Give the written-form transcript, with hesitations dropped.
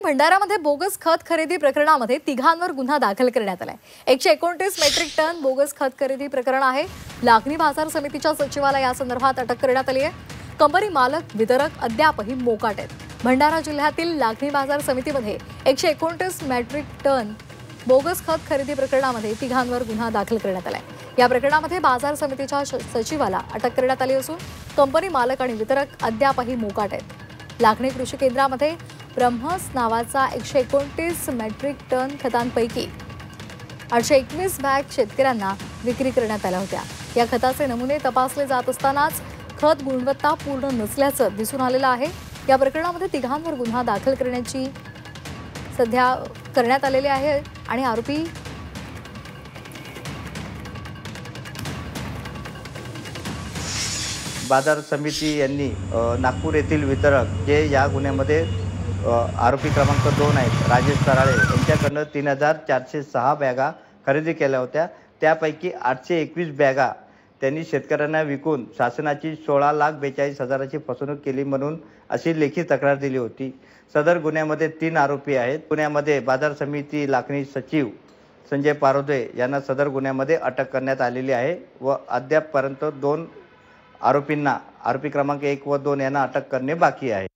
भंडारामध्ये bogus खत खरेदी प्रकरणामध्ये तिघांवर गुन्हा दाखल करण्यात आलाय। 129 मेट्रिक टन बोगस खत खरेदी प्रकरण आहे। लागणी बाजार समितीच्या सचिवाला या संदर्भात अटक करण्यात आली आहे। कंपनी मालक वितरक अद्यापही मोकाट आहेत। भंडारा जिल्ह्यातील लागणी बाजार समितीमध्ये 129 मेट्रिक टन बोगस खत खरेदी प्रकरणामध्ये तिघांवर गुन्हा दाखल करण्यात आलाय। या प्रकरणामध्ये बाजार समितीच्या सचिवाला अटक करण्यात आली असून कंपनी मालक आणि वितरक अद्यापही मोकाट आहेत। लागणी कृषी केंद्रामध्ये ब्रह्मस नावाचा 129 मेट्रिक टन खतांपैकी 821 बॅग शेतकऱ्यांना विक्री करण्यात आल्या होत्या। या खताचे नमुने तपासले जात असतानाच खत गुणवत्तापूर्ण नसल्याचं दिसून आलेलं आहे। या प्रकरणामध्ये तिघांवर गुन्हा दाखल करण्यात आलेले आहे आणि आरोपी बाजार समिती यांनी नागपूर येथील वितरक जे या गुन्ह्यामध्ये आरोपी क्रमांक 2 आहेत राजेश सराळे यांच्याकडून 3406 बॅगा खरेदी केल्या होत्या। त्यापैकी 821 बॅगा त्यांनी शेतकऱ्यांना विकून शासनाची 16,42,000ची फसवणूक केली म्हणून अशी लेखी तक्रार दिली होती। सदर गुन्ह्यामध्ये 3 आरोपी आहेत। गुन्ह्यामध्ये बाजार समिती लागणी सचिव संजय पारोदे यांना सदर गुन्ह्यामध्ये अटक करण्यात आलेली आहे व अद्यापपर्यंत 2 आरोपी क्रमांक 1 व 2 यांना अटक करणे बाकी आहे।